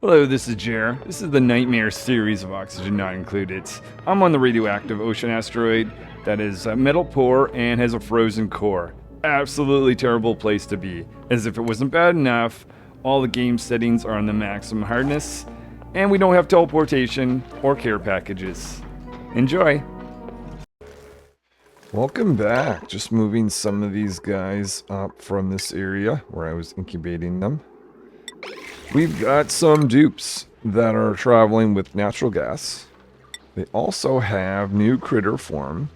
Hello, this is Jer. This is the Nightmare series of Oxygen Not Included. I'm on the radioactive ocean asteroid that is metal poor and has a frozen core. Absolutely terrible place to be. As if it wasn't bad enough, all the game settings are on the maximum hardness, and we don't have teleportation or care packages. Enjoy! Welcome back. Just moving some of these guys up from this area where I was incubating them. We've got some dupes that are traveling with natural gas. They also have new critter form.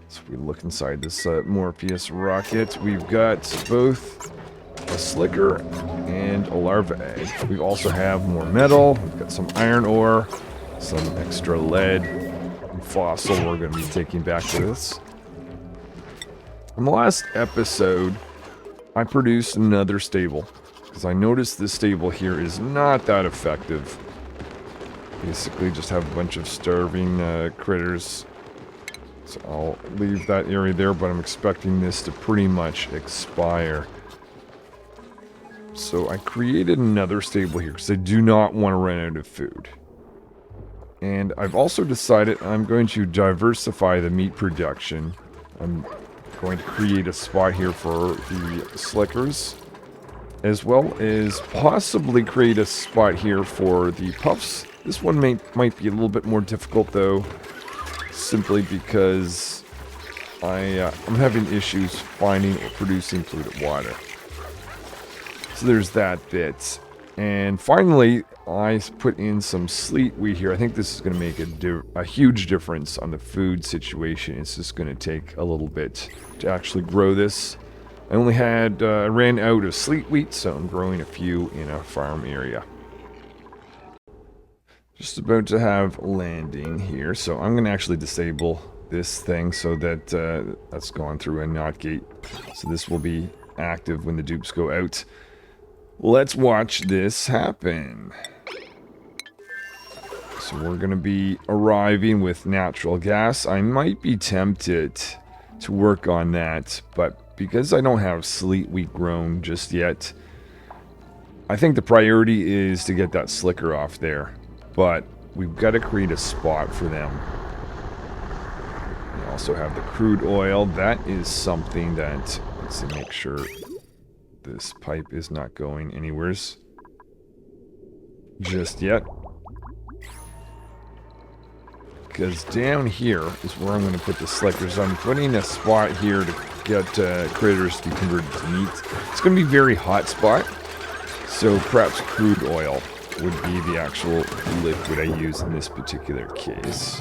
So if we look inside this Morpheus rocket, we've got both a slicker and a larva egg. We also have more metal. We've got some iron ore, some extra lead, and fossil we're going to be taking back with us. In the last episode, I produced another stable, because I noticed this stable here is not that effective. Basically just have a bunch of starving critters. So I'll leave that area there, but I'm expecting this to pretty much expire. So I created another stable here, because I do not want to run out of food. And I've also decided I'm going to diversify the meat production. I'm going to create a spot here for the slickers, as well as possibly create a spot here for the puffs. This one might be a little bit more difficult though, simply because I'm having issues finding or producing polluted water. So there's that bit. And finally, I put in some sleet wheat here. I think this is going to make a huge difference on the food situation. It's just going to take a little bit to actually grow this. I only had, I ran out of sleet wheat, so I'm growing a few in a farm area. Just about to have landing here, so I'm going to actually disable this thing so that that's gone through a NOT gate. So this will be active when the dupes go out. Let's watch this happen. So we're going to be arriving with natural gas. I might be tempted to work on that, but because I don't have sleet wheat grown just yet, I think the priority is to get that slicker off there. But we've got to create a spot for them. We also have the crude oil. That is something that, let's see, make sure this pipe is not going anywheres just yet. Because down here is where I'm going to put the slickers. I'm putting a spot here to get critters to be converted to meat. It's going to be a very hot spot, so perhaps crude oil would be the actual liquid I use in this particular case.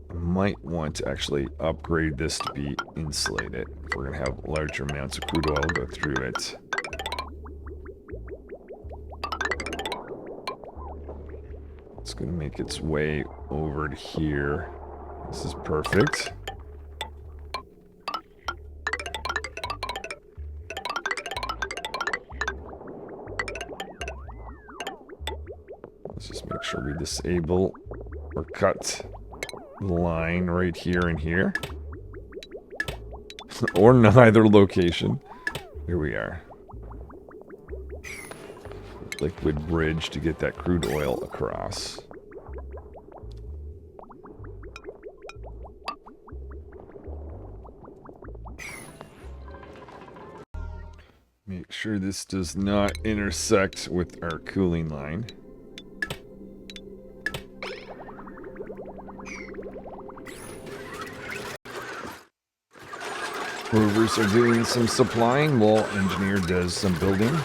I might want to actually upgrade this to be insulated if we're going to have larger amounts of crude oil go through it. It's going to make its way over to here. This is perfect. Let's just make sure we disable or cut the line right here and here. Or neither location. Here we are. Liquid bridge to get that crude oil across. Make sure this does not intersect with our cooling line. Rovers are doing some supplying while engineer does some building.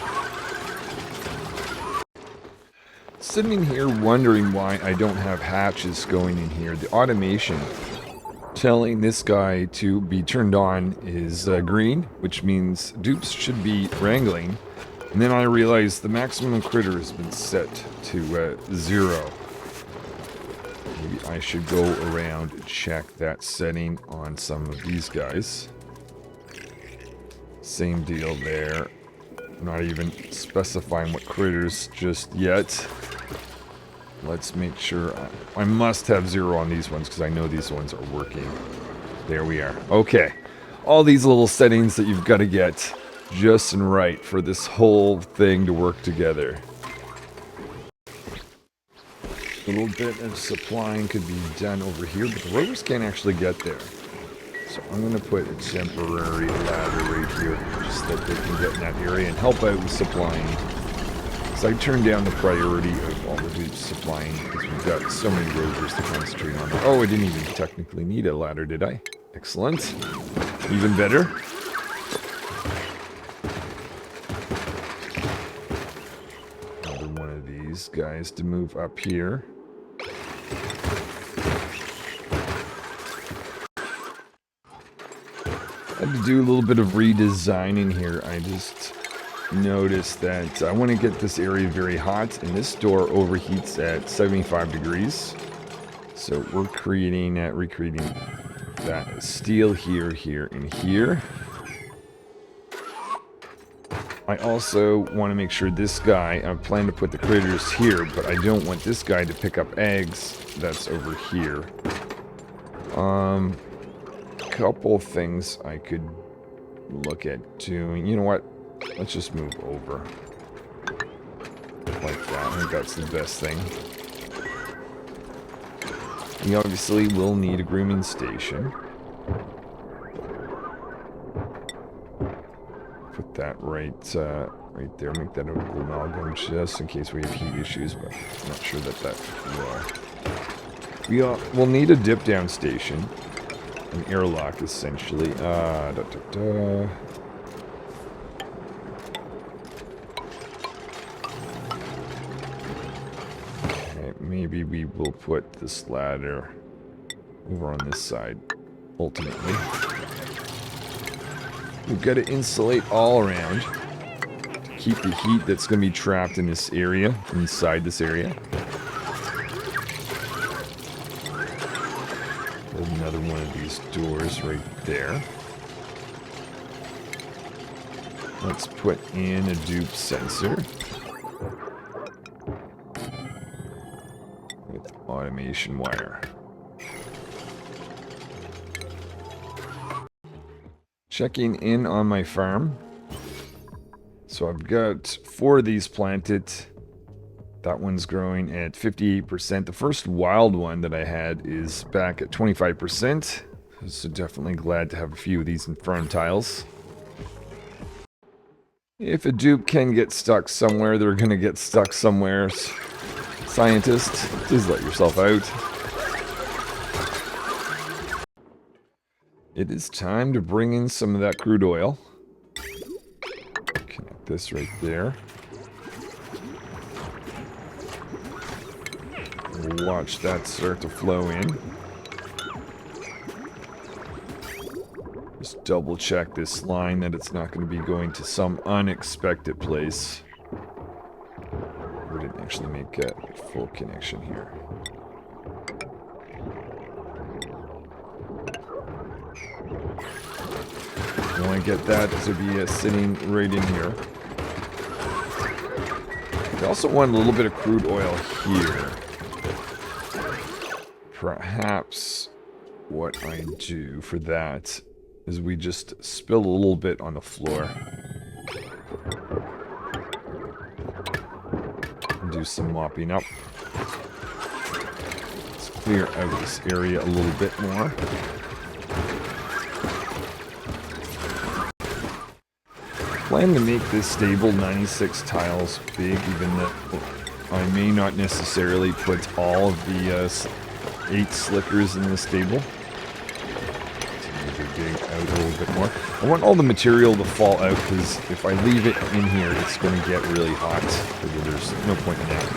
Sitting here wondering why I don't have hatches going in here. The automation telling this guy to be turned on is green, which means dupes should be wrangling. And then I realized the maximum critter has been set to 0. Maybe I should go around and check that setting on some of these guys. Same deal there. Not even specifying what critters just yet. Let's make sure. I must have 0 on these ones because I know these ones are working. There we are. Okay. all these little settings that you've got to get just and right for this whole thing to work together. A little bit of supplying could be done over here, but the rovers can't actually get there. So I'm going to put a temporary ladder right here, just that they can get in that area and help out with supplying. So I turned down the priority of all the hoops supplying because we've got so many rovers to concentrate on. Oh, I didn't even technically need a ladder, did I? Excellent. Even better. Another one of these guys to move up here. I had to do a little bit of redesigning here. I just noticed that I want to get this area very hot, and this door overheats at 75 degrees. So we're recreating that steel here, here, and here. I also want to make sure this guy, I plan to put the critters here, but I don't want this guy to pick up eggs. That's over here. Couple things I could look at doing. You know what? Let's just move over. Like that. I think that's the best thing. We obviously will need a grooming station. Put that right there. Make that a little amalgam just in case we have heat issues, but I'm not sure that will. We'll need a dip down station. An airlock, essentially. Okay, maybe we will put this ladder over on this side, ultimately. We've got to insulate all around to keep the heat that's going to be trapped in this area, inside this area. Another one of these doors right there. Let's put in a dupe sensor with automation wire. Checking in on my farm. So I've got 4 of these planted. That one's growing at 58%. The first wild one that I had is back at 25%. So definitely glad to have a few of these in farm tiles. If a dupe can get stuck somewhere, they're going to get stuck somewhere. Scientists, please let yourself out. It is time to bring in some of that crude oil. Connect this right there. Watch that start to flow in. Just double check this line that it's not going to be going to some unexpected place. We didn't actually make a full connection here. I want to get that to be sitting right in here. I also want a little bit of crude oil here. Perhaps what I do for that is we just spill a little bit on the floor. And do some mopping up. Let's clear out this area a little bit more. Plan to make this stable 96 tiles big, even though I may not necessarily put all of the 8 slickers in the stable. Maybe dig out a little bit more. I want all the material to fall out because if I leave it in here, it's going to get really hot. There's no point in that.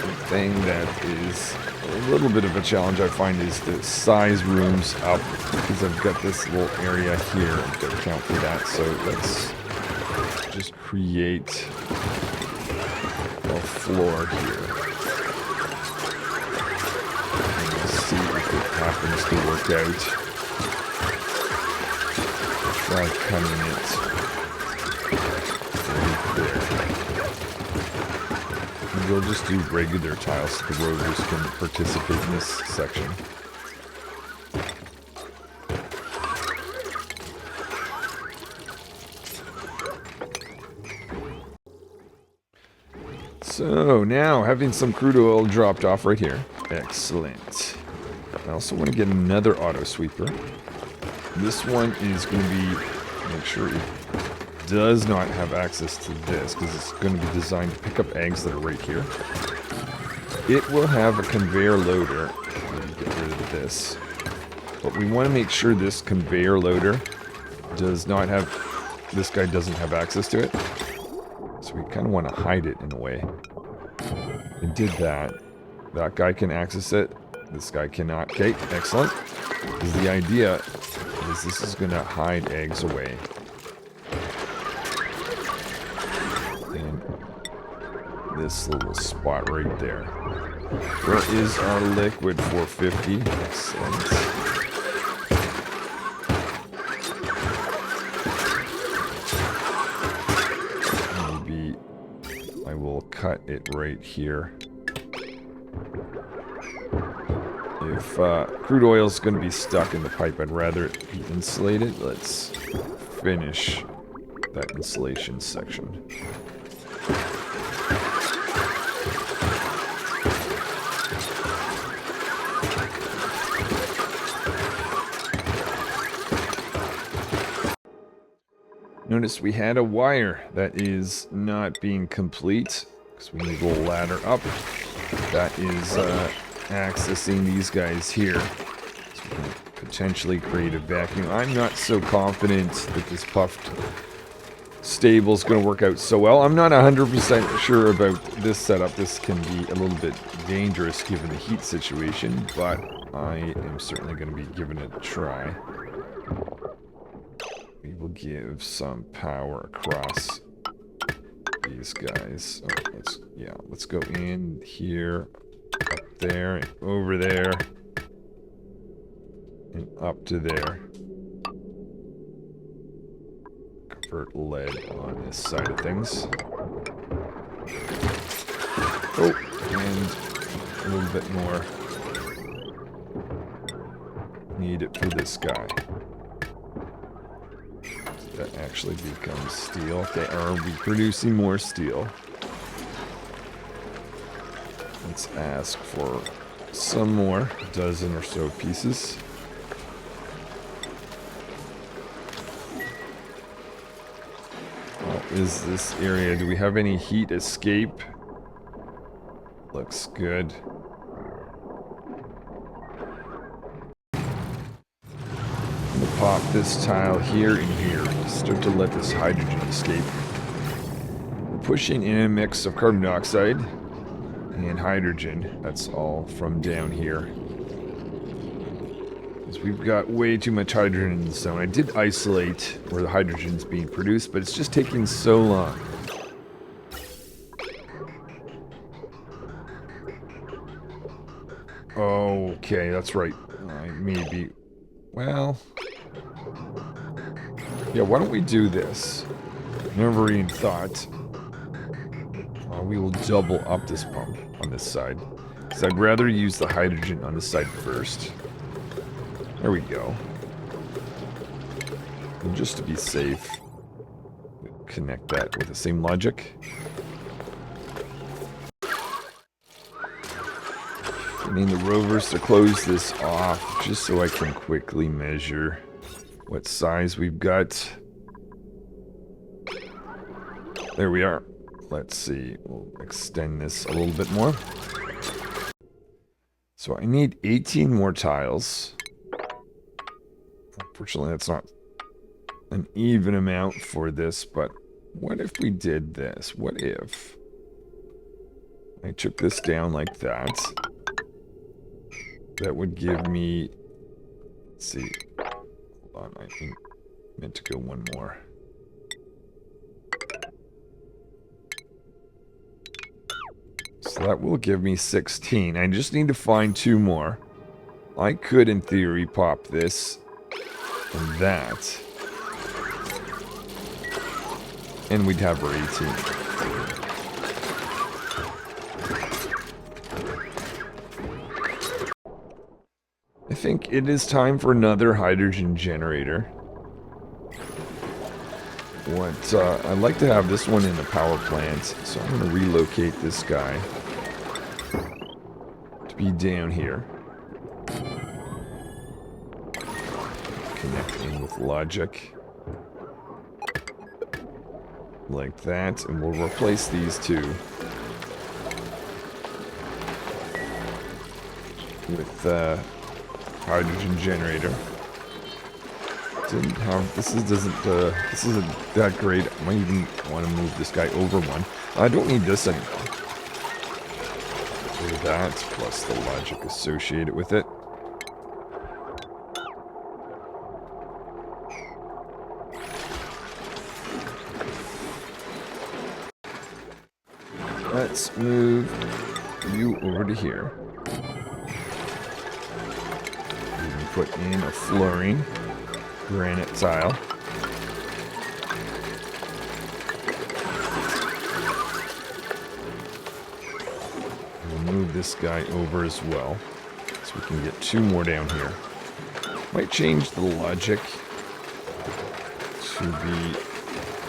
The thing that is a little bit of a challenge I find is to size rooms up because I've got this little area here. I've got to account for that. So let's just create a floor here. See if it happens to work out. Try cutting it right there. And we'll just do regular tiles so the rovers can participate in this section. So now, having some crude oil dropped off right here. Excellent. I also want to get another auto sweeper. This one is going to be, make sure it does not have access to this, because it's going to be designed to pick up eggs that are right here. It will have a conveyor loader. Let me get rid of this. But we want to make sure this conveyor loader does not have, this guy doesn't have access to it. So we kind of want to hide it in a way. And did that. That guy can access it. This guy cannot. Okay, excellent. Because the idea is this is going to hide eggs away. And this little spot right there. Where is our liquid 450? Excellent. Cut it right here. If crude oil is going to be stuck in the pipe, I'd rather it be insulated. Let's finish that insulation section. Notice we had a wire that is not being complete. Because we need a little ladder up. That is accessing these guys here. So we can potentially create a vacuum. I'm not so confident that this puffed stable is going to work out so well. I'm not 100% sure about this setup. This can be a little bit dangerous given the heat situation, but I am certainly going to be giving it a try. We will give some power across these guys. Oh, let's go in here, up there, and over there, and up to there. Convert lead on this side of things. Oh, and a little bit more. Need it for this guy. That actually becomes steel. They are producing more steel. Let's ask for some more, a dozen or so pieces. What is this area? Do we have any heat escape? Looks good. Pop this tile here and here. Start to let this hydrogen escape. We're pushing in a mix of carbon dioxide and hydrogen. That's all from down here. Because we've got way too much hydrogen in the zone. I did isolate where the hydrogen's being produced, but it's just taking so long. Okay, that's right. I maybe... Well... Yeah, why don't we do this? Never even thought. We will double up this pump on this side. Because I'd rather use the hydrogen on this side first. There we go. And just to be safe, connect that with the same logic. I need the rovers to close this off just so I can quickly measure what size we've got. There we are. Let's see. We'll extend this a little bit more. So I need 18 more tiles. Unfortunately, that's not an even amount for this, but what if we did this? What if I took this down like that? That would give me... Let's see. Hold on, I meant to go one more. So that will give me 16. I just need to find 2 more. I could, in theory, pop this and that. And we'd have our 18. I think it is time for another hydrogen generator. what I'd like to have this one in a power plant, so I'm going to relocate this guy to be down here. Connect in with logic. Like that, and we'll replace these two with hydrogen generator. This isn't that great. I might even want to move this guy over one. I don't need this anymore. Do that plus the logic associated with it. Let's move you over to here. We can put in a flooring granite tile. We'll move this guy over as well, so we can get two more down here. Might change the logic to be,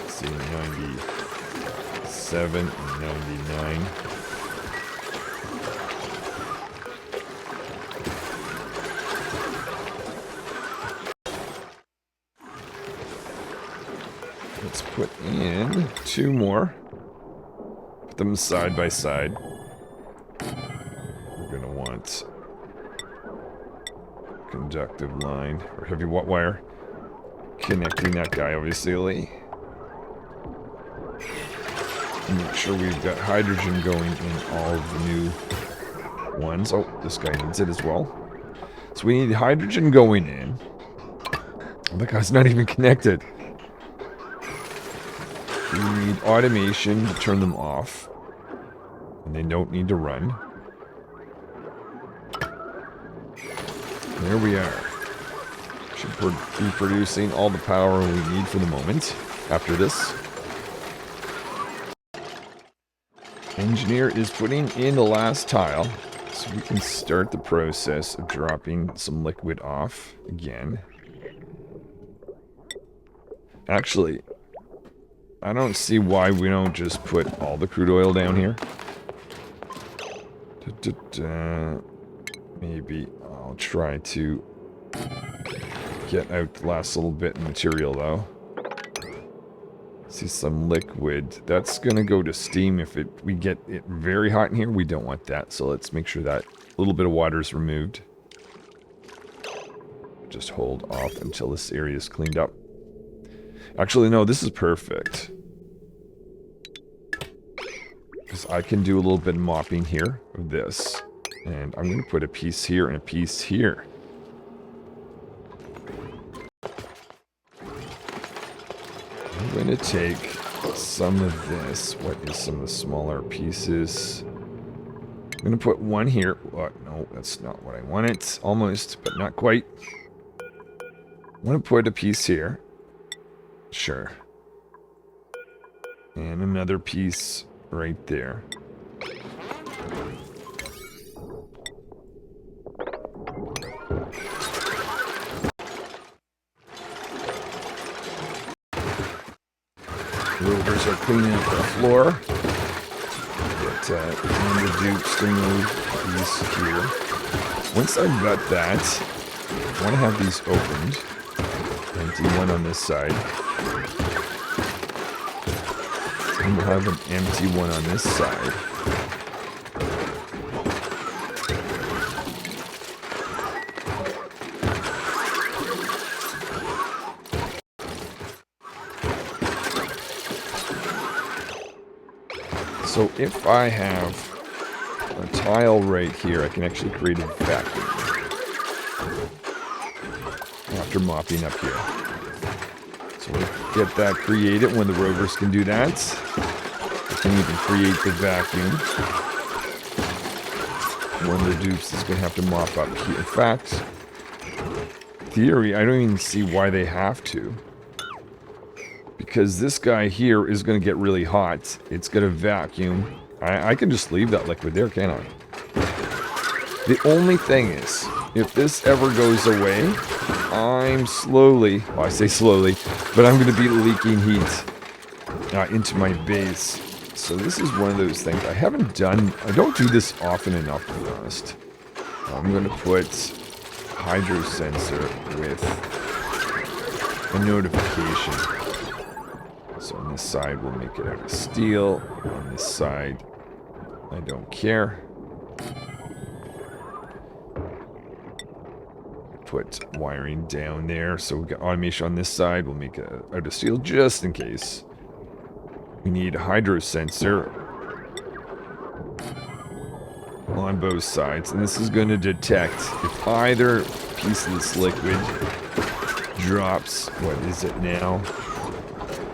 let's see, 97 and 99. Let's put in two more. Put them side by side. We're going to want conductive line or heavy wire connecting that guy, obviously. Make sure we've got hydrogen going in all of the new ones. Oh, this guy needs it as well. So we need hydrogen going in. Oh, that guy's not even connected. We need automation to turn them off. And they don't need to run. There we are. Should be producing all the power we need for the moment after this. Engineer is putting in the last tile, so we can start the process of dropping some liquid off again. Actually, I don't see why we don't just put all the crude oil down here. Maybe I'll try to get out the last little bit of material though. See some liquid. That's gonna go to steam if we get it very hot in here. We don't want that, so let's make sure that a little bit of water is removed. Just hold off until this area is cleaned up. Actually, no, this is perfect. Because I can do a little bit of mopping here of this. And I'm going to put a piece here and a piece here. I'm going to take some of this. What is some of the smaller pieces? I'm going to put one here. What? No, that's not what I wanted. Almost, but not quite. I'm going to put a piece here. Sure. And another piece right there. Rovers are cleaning up the floor. Get the dupes to move these here. Once I've got that, I want to have these opened. Empty one on this side. And we'll have an empty one on this side. So if I have a tile right here, I can actually create a vacuum after mopping up here. So we'll get that created when the rovers can do that. We can even create the vacuum. One of the dupes is going to have to mop up here. In fact, theory, I don't even see why they have to. Because this guy here is going to get really hot. It's going to vacuum. I can just leave that liquid there, can't I? The only thing is, if this ever goes away, I'm slowly, well, I say slowly, but I'm going to be leaking heat into my base. So this is one of those things I don't do this often enough, to be honest. I'm going to put hydro sensor with a notification. So on this side, we'll make it out of steel. On this side, I don't care. Put wiring down there. So we got automation on this side. We'll make it out of steel just in case. We need a hydro sensor on both sides. And this is going to detect if either piece of this liquid drops. What is it now?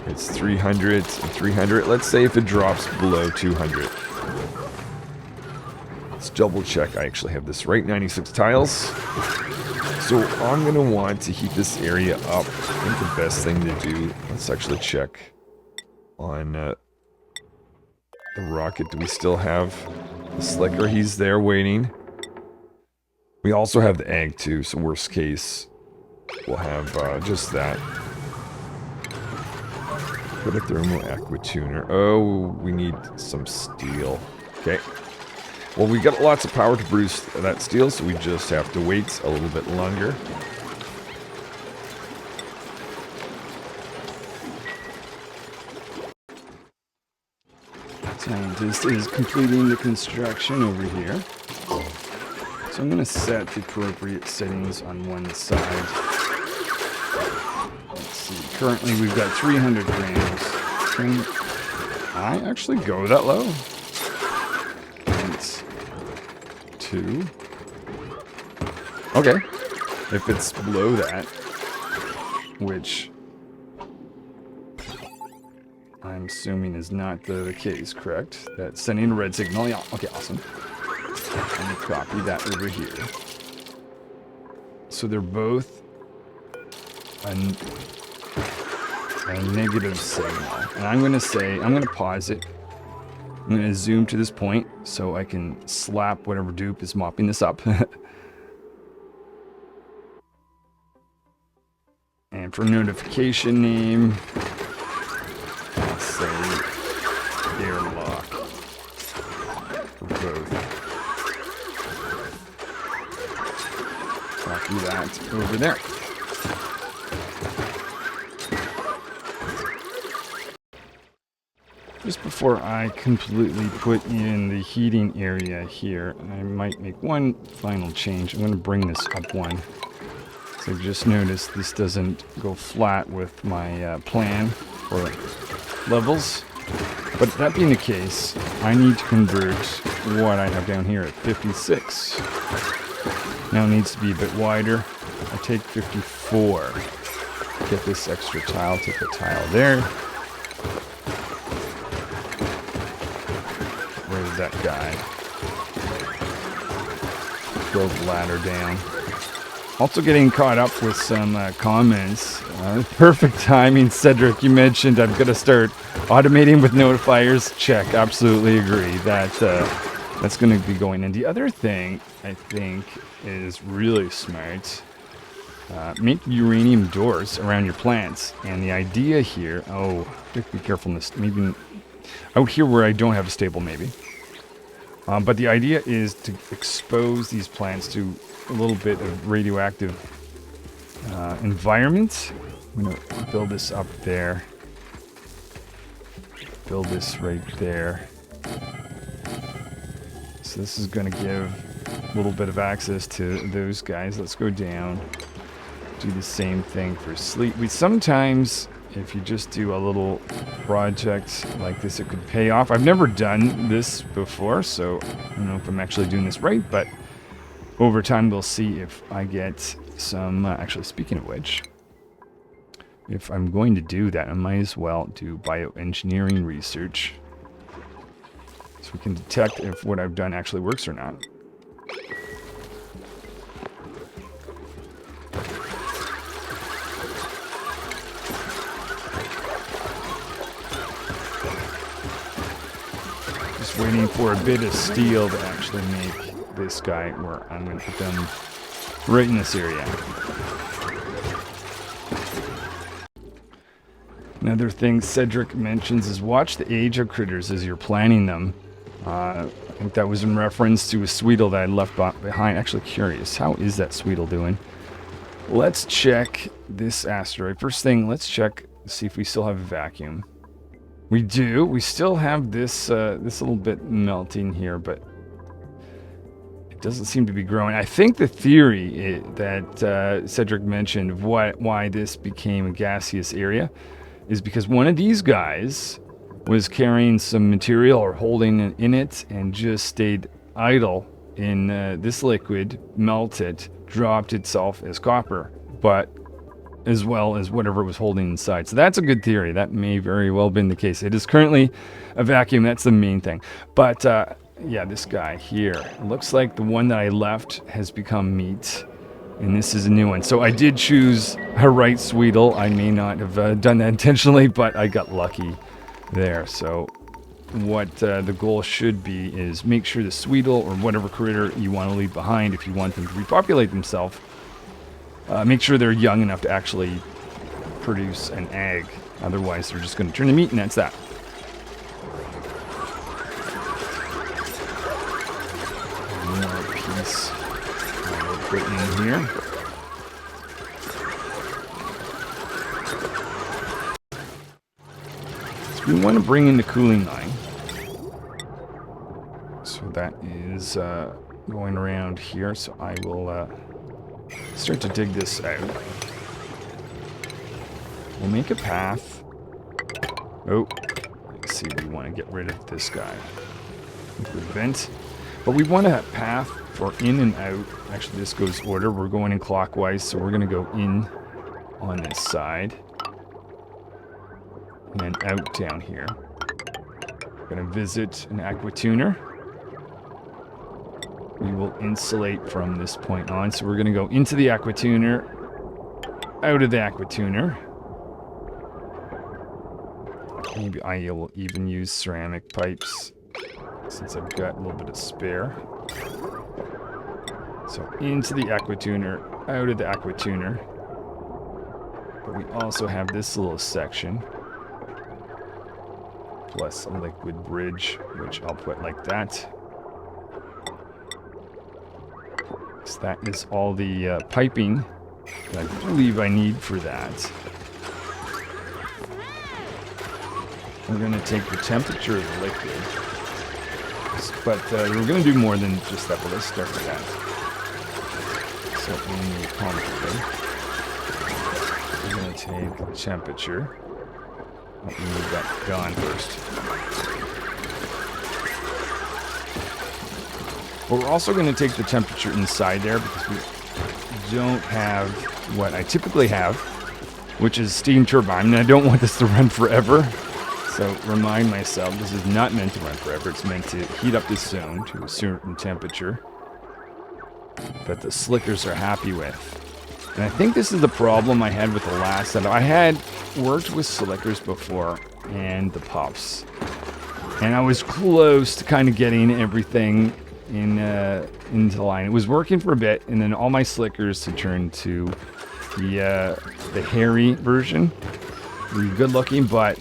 It's 300 and 300. Let's say if it drops below 200. Let's double check. I actually have this right. 96 tiles. So I'm going to want to heat this area up. I think the best thing to do, let's actually check on the rocket. Do we still have the slicker? He's there waiting. We also have the egg too, so worst case, we'll have just that. Put a thermal aqua tuner. Oh, we need some steel. Okay. Well, we got lots of power to produce that steel, so we just have to wait a little bit longer. Scientist is completing the construction over here. So I'm going to set the appropriate settings on one side. Let's see. Currently we've got 300 grams. Can I actually go that low? It's 2. Okay. If it's below that, which I'm assuming is not the case, correct? That's sending a red signal. Yeah, okay, awesome. Let me copy that over here. So they're both a negative signal. And I'm going to pause it. I'm going to zoom to this point so I can slap whatever dupe is mopping this up. And for notification name, let's say airlock for both. Copy that over there. Just before I completely put in the heating area here, I might make one final change. I'm going to bring this up one. So just notice this doesn't go flat with my plan for levels. But that being the case, I need to convert what I have down here at 56. Now it needs to be a bit wider. I take 54. Get this extra tile, take the tile there. Where's that guy? Throw the ladder down. Also getting caught up with some comments. Perfect timing, Cedric. You mentioned I'm going to start automating with notifiers. Check. Absolutely agree. That's going to be going in. The other thing I think is really smart. Make uranium doors around your plants. And the idea here... Oh, be careful. Maybe out here where I don't have a stable, maybe. But the idea is to expose these plants to a little bit of radioactive environment. I'm going to build this up there. Build this right there. So this is going to give a little bit of access to those guys. Let's go down. Do the same thing for sleep. We sometimes, if you just do a little project like this, it could pay off. I've never done this before, so I don't know if I'm actually doing this right, but over time we'll see if I get some, actually speaking of which, if I'm going to do that, I might as well do bioengineering research so we can detect if what I've done actually works or not. Just waiting for a bit of steel to actually make this guy where I'm going to put them right in this area. Another thing Cedric mentions is watch the age of critters as you're planning them. I think that was in reference to a Sweetle that I left behind. Actually curious, how is that Sweetle doing? Let's check this asteroid. First thing, let's check, see if we still have a vacuum. We do. We still have this this little bit melting here, but it doesn't seem to be growing. I think the theory that Cedric mentioned of why this became a gaseous area is because one of these guys was carrying some material or holding it in it and just stayed idle in this liquid, melted, dropped itself as copper, but as well as whatever was holding inside. So that's a good theory. That may very well have been the case. It is currently a vacuum. That's the main thing. But yeah, this guy here, it looks like the one that I left has become meat. And this is a new one. So I did choose a right Sweetle. I may not have done that intentionally, but I got lucky there. So what the goal should be is make sure the Sweetle or whatever critter you want to leave behind, if you want them to repopulate themselves, make sure they're young enough to actually produce an egg. Otherwise, they're just going to turn to meat, and that's that. One more piece. I'll put in here. So we want to bring in the cooling line. So that is going around here. So I will start to dig this out. We'll make a path. Oh, let's see, we want to get rid of this guy. Liquid vent. But we want a path for in and out. Actually, this goes order. We're going in clockwise, so we're going to go in on this side. And then out down here. We're going to visit an aquatuner. We will insulate from this point on. So we're going to go into the aquatuner, out of the aquatuner. Maybe I will even use ceramic pipes since I've got a little bit of spare. So into the aquatuner, out of the aquatuner. But we also have this little section. Plus a liquid bridge, which I'll put like that. So that is all the piping that I believe I need for that. We're going to take the temperature of the liquid. But we're going to do more than just that, but let's start with that. So in the pump, we're going to take the temperature. Let me move that gone first. But we're also going to take the temperature inside there because we don't have what I typically have, which is steam turbine. And I don't want this to run forever. So remind myself, this is not meant to run forever. It's meant to heat up this zone to a certain temperature that the slickers are happy with. And I think this is the problem I had with the last setup. I had worked with slickers before and the puffs. And I was close to kind of getting everything into line. It was working for a bit, and then all my slickers had turned to the hairy version. Really good looking, but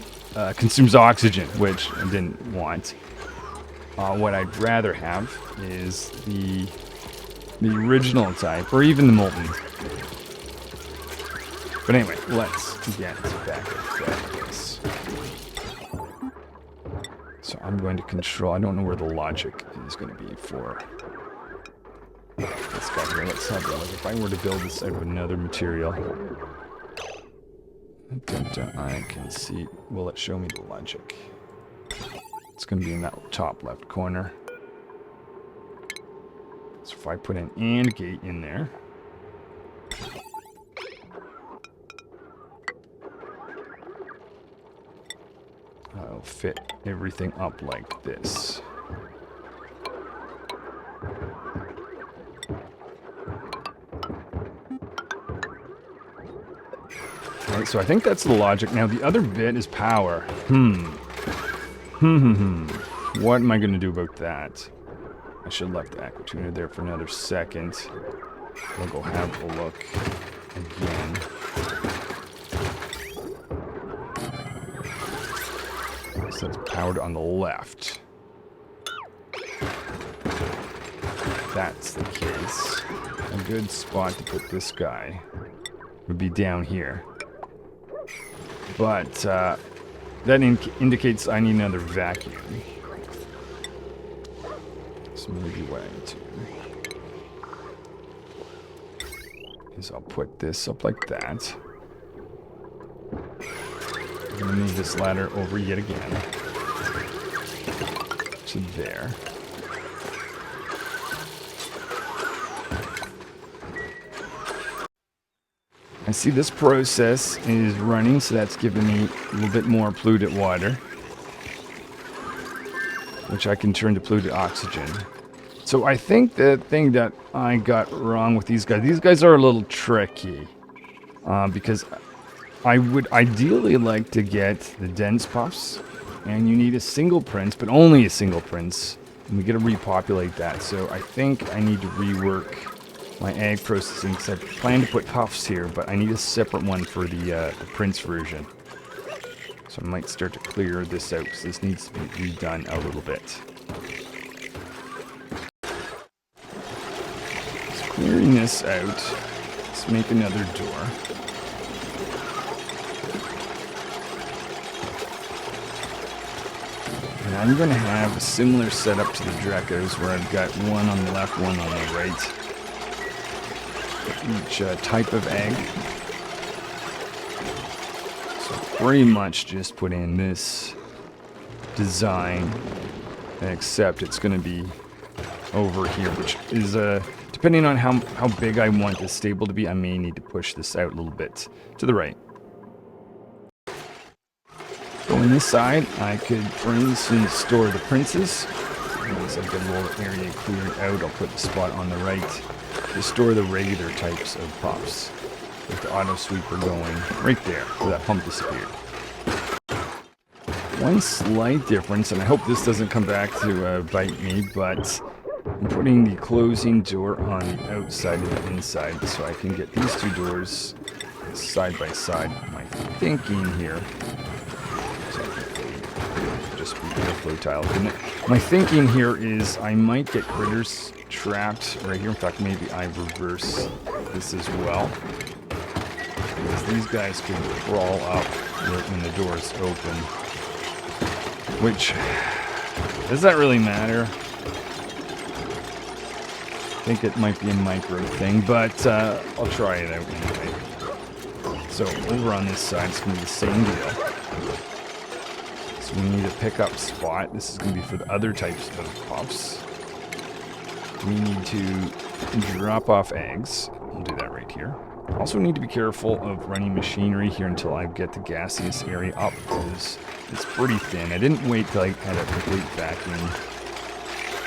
consumes oxygen, which I didn't want. What I'd rather have is the original type, or even the molten. But anyway, let's get back at this. So I'm going to control. I don't know where the logic is going to be for this guy here. Let's have a look. If I were to build this out of another material, I can see. Will it show me the logic? It's going to be in that top left corner. So if I put an AND gate in there, I'll fit everything up like this. Alright, so I think that's the logic. Now the other bit is power. What am I going to do about that? I should have left the aquatuner there for another second. We'll go have a look again. So it's powered on the left. If that's the case, a good spot to put this guy would be down here. But that indicates I need another vacuum. So maybe what I need to do is I'll put this up like that. I'm going to move this ladder over yet again to there. I see this process is running, so that's giving me a little bit more polluted water, which I can turn to polluted oxygen. So I think the thing that I got wrong with these guys are a little tricky, because I would ideally like to get the dense puffs, and you need a single prince, but only a single prince, and we got to repopulate that. So I think I need to rework my egg processing, because I plan to put puffs here, but I need a separate one for the prince version. So I might start to clear this out, because this needs to be redone a little bit. So clearing this out, let's make another door. And I'm going to have a similar setup to the Drekos, where I've got one on the left, one on the right. Each type of egg. So pretty much just put in this design, except it's going to be over here, which is, depending on how big I want this stable to be, I may need to push this out a little bit to the right. Going this side, I could, for instance, store the princes. Once I've got a little area cleared out, I'll put the spot on the right to store the regular types of puffs, with the auto sweeper going right there where that pump disappeared. One slight difference, and I hope this doesn't come back to bite me, but I'm putting the closing door on the outside and the inside, so I can get these two doors side by side. My thinking here, just be airflow tile, didn't it? My thinking here is I might get critters trapped right here. In fact, maybe I reverse this as well, because these guys can crawl up when the door is open, which does that really matter? I think it might be a micro thing, but I'll try it out anyway. So over on this side, it's going to be the same deal. So we need a pickup spot. This is going to be for the other types of puffs. We need to drop off eggs. We'll do that right here. Also need to be careful of running machinery here until I get the gaseous area up, because it's pretty thin. I didn't wait till I had a complete vacuum.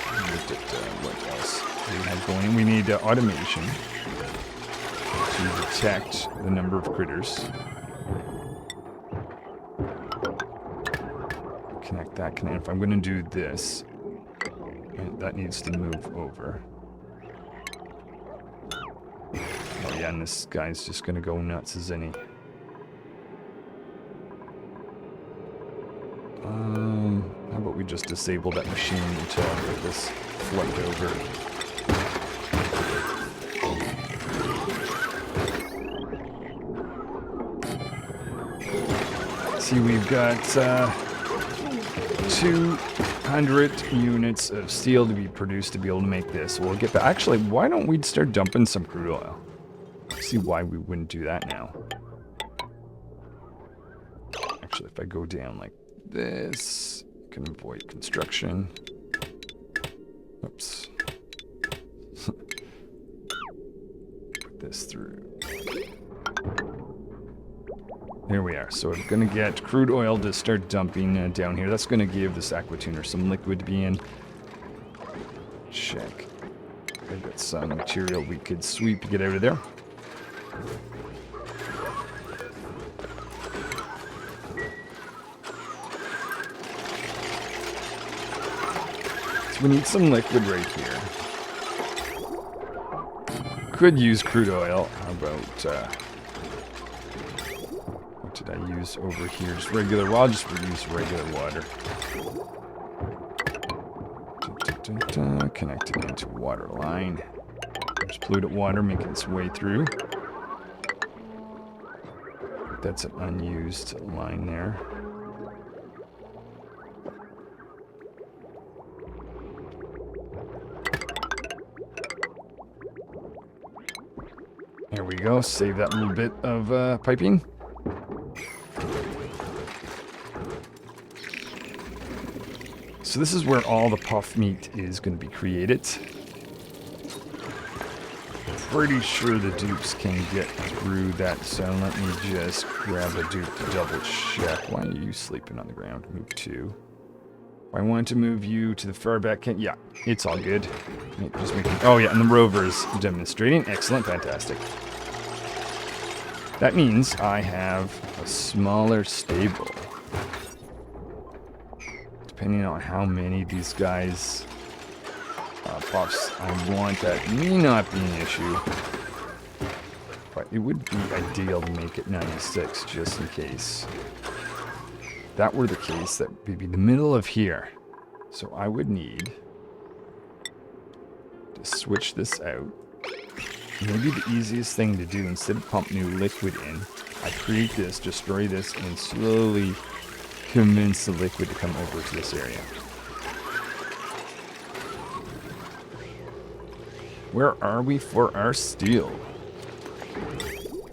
I looked at what else we had going. We need automation to detect the number of critters. Connect that. If I'm going to do this, that needs to move over. Oh yeah, and this guy's just going to go nuts, isn't he? How about we just disable that machine until I get this flipped over. See, we've got 200 units of steel to be produced to be able to make this. We'll get that. Actually, why don't we start dumping some crude oil? See why we wouldn't do that now. Actually, if I go down like this, I can avoid construction. Oops. Put this through. There we are. So I'm going to get crude oil to start dumping down here. That's going to give this aqua tuner some liquid to be in. Check. I've got some material we could sweep to get out of there. So we need some liquid right here. Could use crude oil. How about... what did I use over here? Just regular, well, I'll just use regular water. Connecting into water line. There's polluted water making its way through. That's an unused line there. There we go. Save that little bit of piping. So this is where all the puff meat is going to be created. Pretty sure the dupes can get through that zone. Let me just grab a dupe to double check. Why are you sleeping on the ground? Move 2. If I want to move you to the far back, yeah, it's all good. Just making, oh yeah, and the rover's demonstrating. Excellent, fantastic. That means I have a smaller stable. Depending on how many of these guys puffs I want, that may not be an issue. But it would be ideal to make it 96 just in case. If that were the case, that would be the middle of here. So I would need to switch this out. Maybe the easiest thing to do, instead of pump new liquid in, I create this, destroy this, and slowly convince the liquid to come over to this area. Where are we for our steel?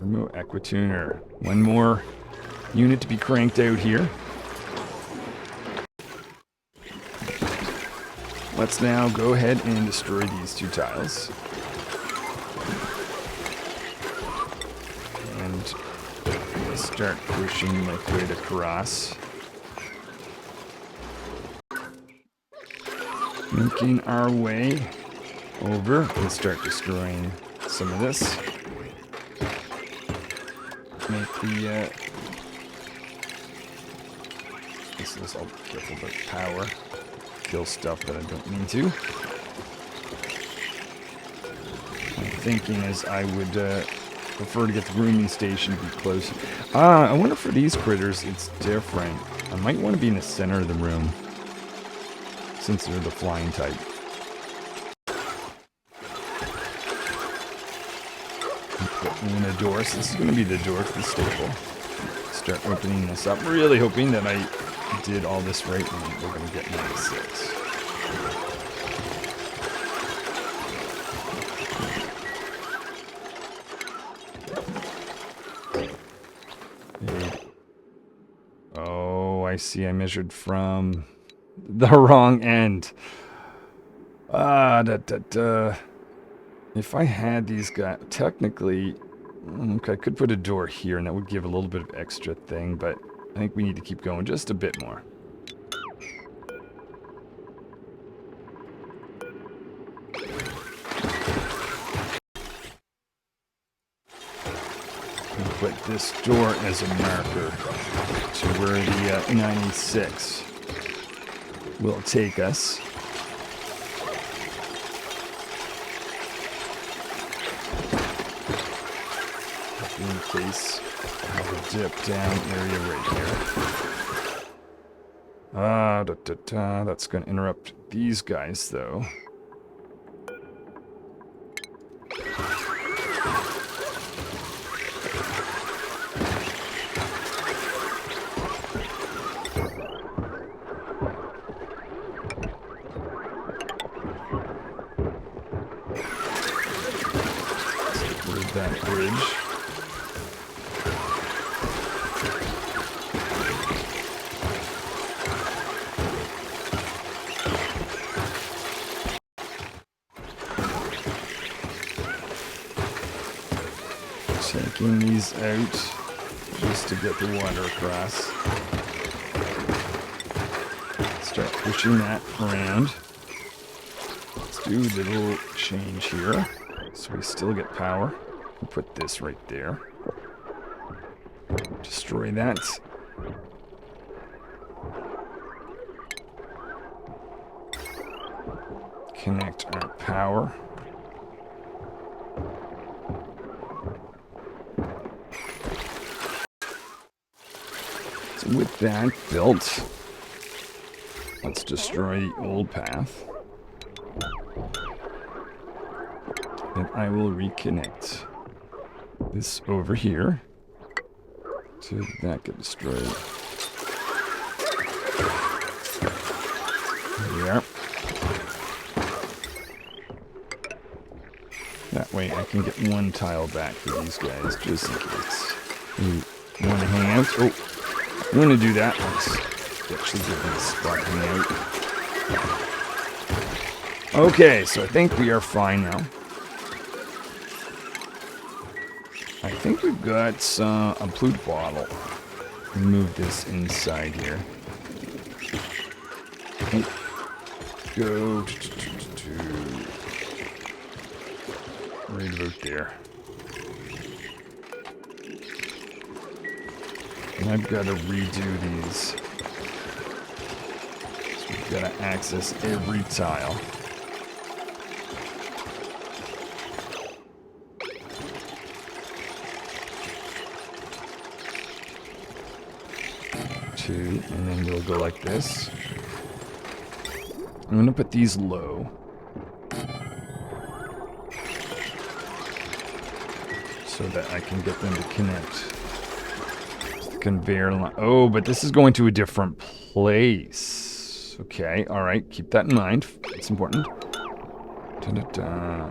Remote Equituner. One more unit to be cranked out here. Let's now go ahead and destroy these 2 tiles. And start pushing liquid across. Making our way over and start destroying some of this. Make the this is all careful about power. Kill stuff that I don't mean to. My thinking is I would prefer to get the rooming station to be close. I wonder for these critters it's different. I might want to be in the center of the room, since they're the flying type. Put in a door, so this is going to be the door to the stable. Start opening this up, really hoping that I did all this right and we're going to get 96. Oh, I see. I measured from the wrong end. If I had these guys, technically, okay, I could put a door here and that would give a little bit of extra thing, but I think we need to keep going just a bit more. And put this door as a marker to where the 96 will take us. In case I have a dip down area right here. That's going to interrupt these guys, though. Let's get rid of that bridge. Taking these out just to get the water across. Start pushing that around. Let's do a little change here so we still get power. We'll put this right there. Destroy that. Connect our power. So with that built, let's destroy the old path. And I will reconnect this over here to that get destroyed. There. That way I can get one tile back for these guys, just in case. You want to hang out? Oh, you want to do that once. Actually give them a spot to hang out. Okay, so I think we are fine now. I think we've got a blue bottle. Move this inside here. Go to right about there. And I've got to redo these. So we've got to access every tile. Two, and then we'll go like this. I'm going to put these low. So that I can get them to connect. The conveyor line. Oh, but this is going to a different place. Okay, alright, keep that in mind. It's important. Da-da-da.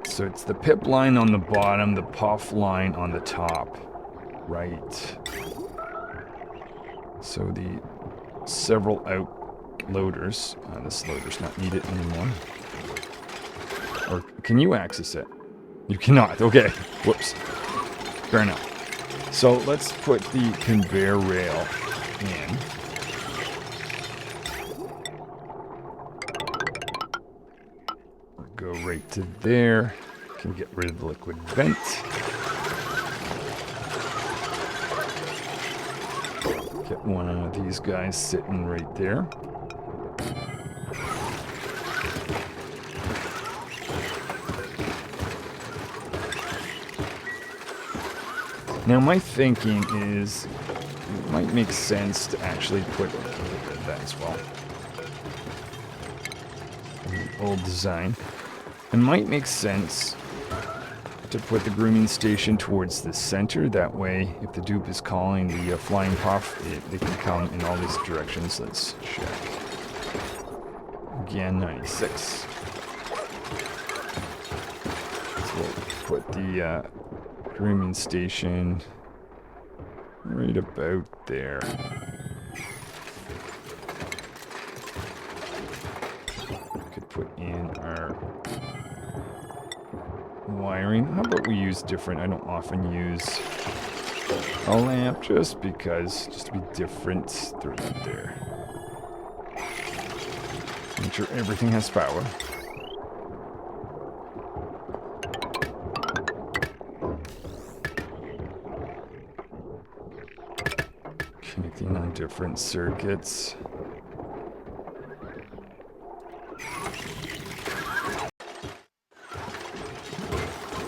So it's the pip line on the bottom, the puff line on the top. Right. So the several out loaders. This loader's not needed anymore. Or can you access it? You cannot. Okay. Whoops. Fair enough. So let's put the conveyor rail in. Go right to there. Can get rid of the liquid vent. Get one of these guys sitting right there. Now my thinking is it might make sense to actually put that as well. Old design. It might make sense to put the grooming station towards the center. That way, if the dupe is calling the flying puff, they can come in all these directions. Let's check. Again, 96. So we'll put the grooming station right about there. We could put in our wiring. How about we use different? I don't often use a lamp just because, just to be different. Throw that there. Make sure everything has power. Connecting on different circuits.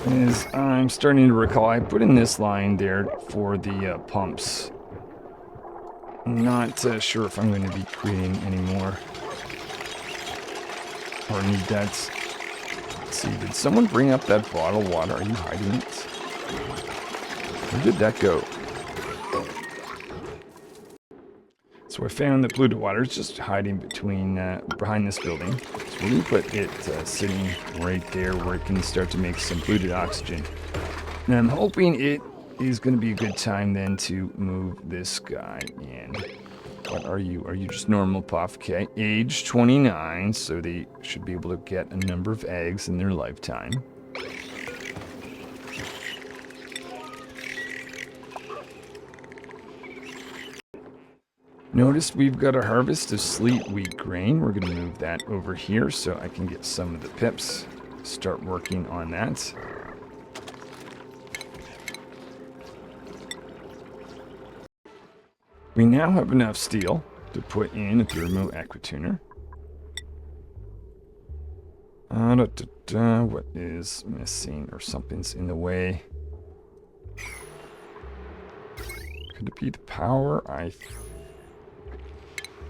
As I'm starting to recall, I put in this line there for the pumps. I'm not sure if I'm going to be creating any more. Or need that. Let's see, did someone bring up that bottle of water? Are you hiding it? Where did that go? So I found that blue water is just hiding between behind this building. So we're going to put it sitting right there where it can start to make some polluted oxygen. And I'm hoping it is going to be a good time then to move this guy in. What are you? Are you just normal puff? Okay, age 29, so they should be able to get a number of eggs in their lifetime. Notice we've got a harvest of sleet wheat grain. We're going to move that over here so I can get some of the pips. Start working on that. We now have enough steel to put in a thermo aquatuner. What is missing or something's in the way? Could it be the power?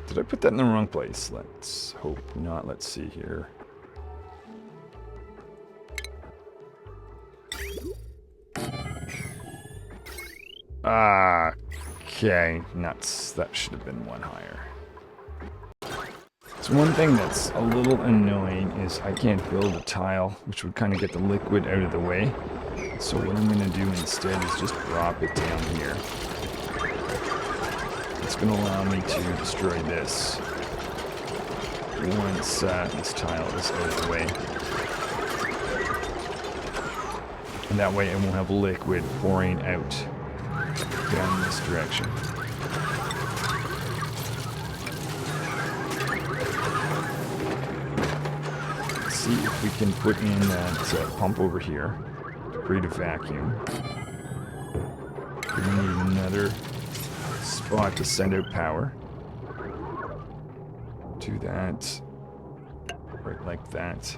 Did I put that in the wrong place? Let's hope not. Let's see here. Okay, nuts. That should have been one higher. So one thing that's a little annoying is I can't build a tile, which would kind of get the liquid out of the way. So what I'm going to do instead is just drop it down here. It's going to allow me to destroy this once this tile is out of the way. And that way it won't have liquid pouring out down this direction. Let's see if we can put in that pump over here to create a vacuum. We need another spot to send out power. Do that right like that.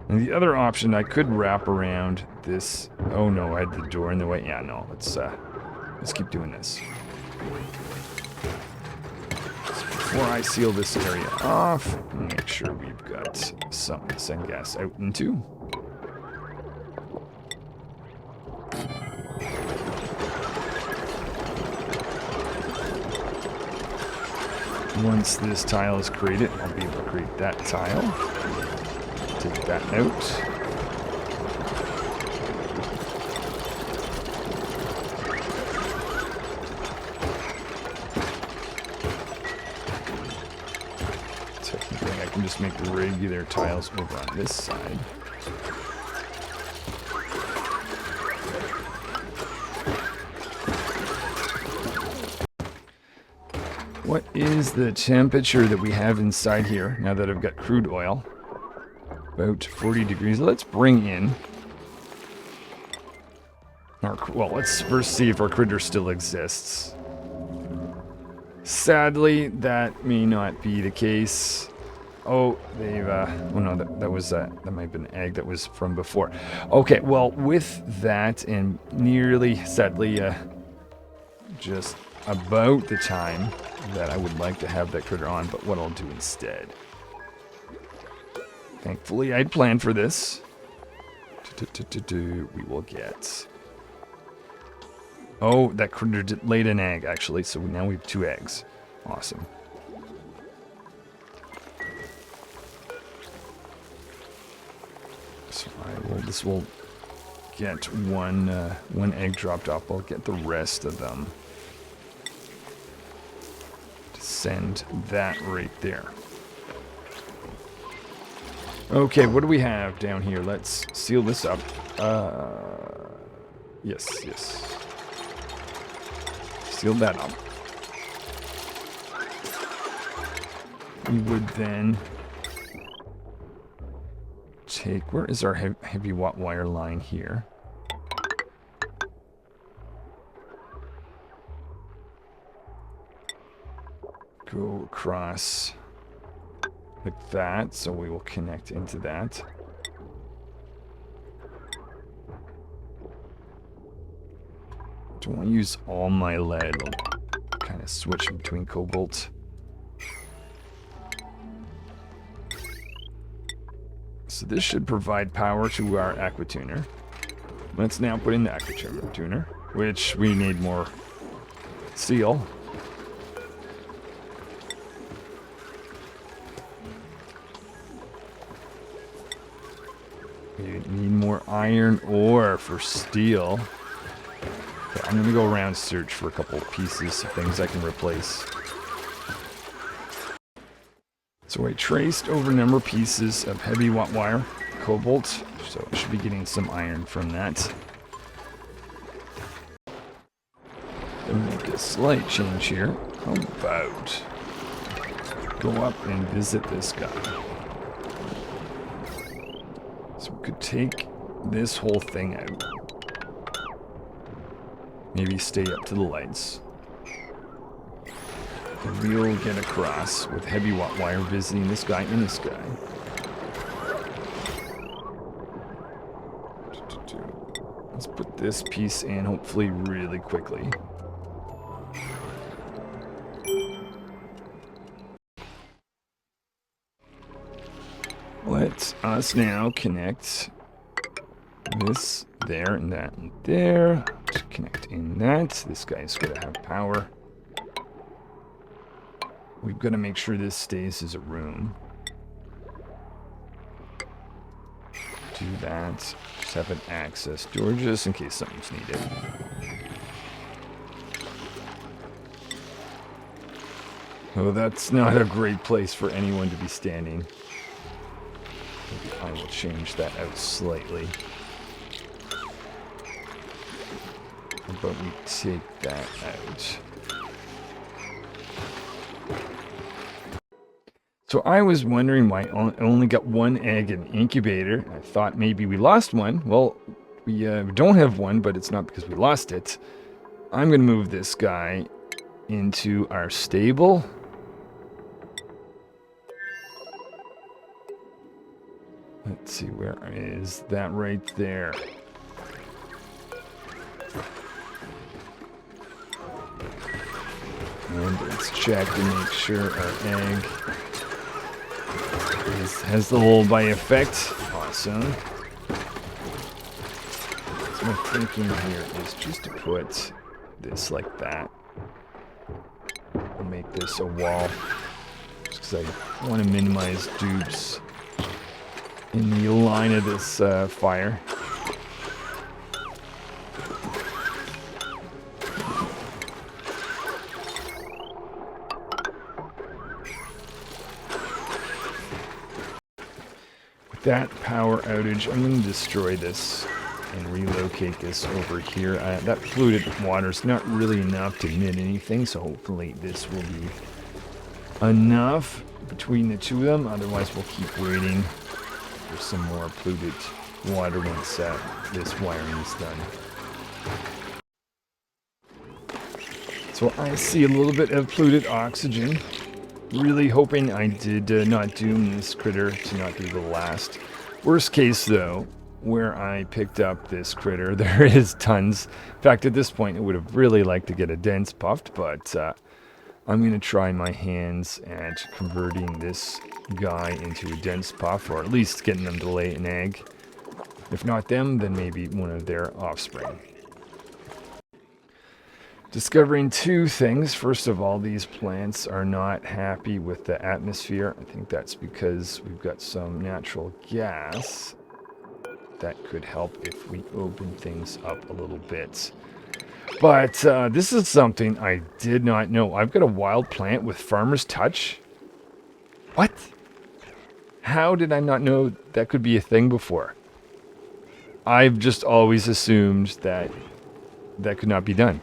And the other option, I could wrap around this. Oh no, I had the door in the way. Yeah, no, let's keep doing this. So before I seal this area off, make sure we've got something to send gas out into. Once this tile is created, I'll be able to create that tile. Take that out. Technically, I can just make regular tiles over on this side. What is the temperature that we have inside here now that I've got crude oil? About 40 degrees. Let's bring in our, well, let's first see if our critter still exists. Sadly, that may not be the case. Oh, they've, oh no, that was, that might have been an egg that was from before. Okay, well, with that and nearly, sadly, just about the time that I would like to have that critter on, but what I'll do instead. Thankfully, I'd planned for this. We will get... Oh, that critter laid an egg, actually, so now we have 2 eggs. Awesome. So this will get one egg dropped off. I'll get the rest of them. To send that right there. Okay, what do we have down here? Let's seal this up. Yes. Seal that up. We would then take... Where is our heavy watt wire line here? Go across... like that, so we will connect into that. Don't want to use all my lead. I'll kind of switch between cobalt. So this should provide power to our aquatuner. Let's now put in the aquatuner, which we need more steel. You need more iron ore for steel. Okay, I'm going to go around and search for a couple pieces of things I can replace. So I traced over a number of pieces of heavy watt wire, cobalt, so I should be getting some iron from that. Then make a slight change here. How about go up and visit this guy? So we could take this whole thing out. Maybe stay up to the lights. And we'll get across with heavy watt wire visiting this guy and this guy. Let's put this piece in hopefully really quickly. Let us now connect this there and that and there. To connect in that. This guy's going to have power. We've got to make sure this stays as a room. Do that. Just have an access door just in case something's needed. Oh, that's not a great place for anyone to be standing. Maybe I will change that out slightly. But we take that out. So I was wondering why I only got one egg in the incubator. I thought maybe we lost one. Well, we don't have one, but it's not because we lost it. I'm going to move this guy into our stable. Let's see, where is that right there? And let's check to make sure our egg has the lullaby effect. Awesome. So my thinking here is just to put this like that. I'll make this a wall. Just because I want to minimize dupes in the line of this fire. With that power outage, I'm going to destroy this and relocate this over here. That polluted water is not really enough to emit anything, so hopefully this will be enough between the two of them. Otherwise, we'll keep waiting for some more polluted water once this wiring is done. So I see a little bit of polluted oxygen. Really hoping I did not doom this critter to not be the last. Worst case though, where I picked up this critter, there is tons. In fact, at this point, I would have really liked to get a dense puffed, but I'm going to try my hands at converting this guy into a dense puff, or at least getting them to lay an egg. If not them, then maybe one of their offspring. Discovering two things. First of all, these plants are not happy with the atmosphere. I think that's because we've got some natural gas that could help if we open things up a little bit. But this is something I did not know. I've got a wild plant with farmer's touch. What? How did I not know that could be a thing before? I've just always assumed that that could not be done.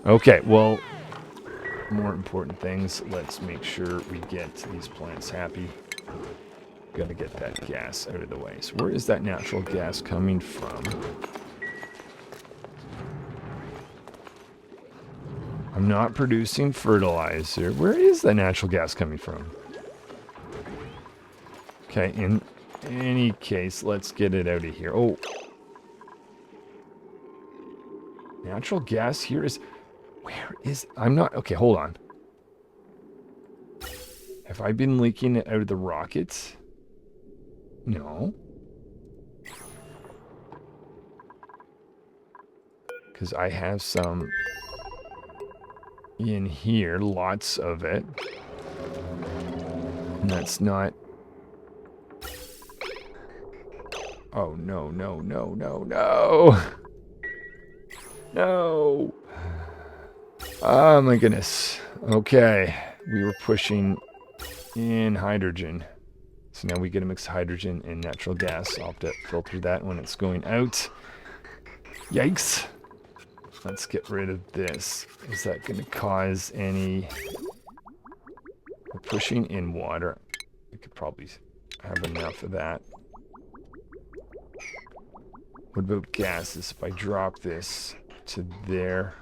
Okay, well, more important things. Let's make sure we get these plants happy. Gotta get that gas out of the way. So where is that natural gas coming from? I'm not producing fertilizer. Where is that natural gas coming from? Okay, in any case, let's get it out of here. Oh. Natural gas here is... Where is... I'm not... Okay, hold on. Have I been leaking it out of the rockets? No. Because I have some in here. Lots of it. And that's not... Oh, no, no, no, no, no! No! Oh my goodness. Okay. We were pushing in hydrogen. So now we get to mix hydrogen and natural gas. I'll have to filter that when it's going out. Yikes. Let's get rid of this. Is that going to cause any... We're pushing in water. We could probably have enough of that. What about gases? If I drop this to there...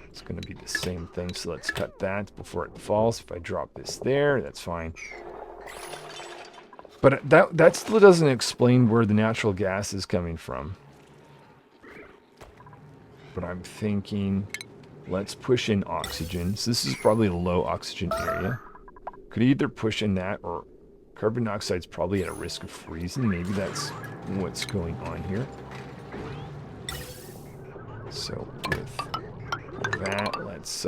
It's going to be the same thing, so let's cut that before it falls. If I drop this there, that's fine. But that still doesn't explain where the natural gas is coming from. But I'm thinking, let's push in oxygen. So this is probably a low oxygen area. Could either push in that, or carbon dioxide's probably at a risk of freezing. Maybe that's what's going on here. So with that, let's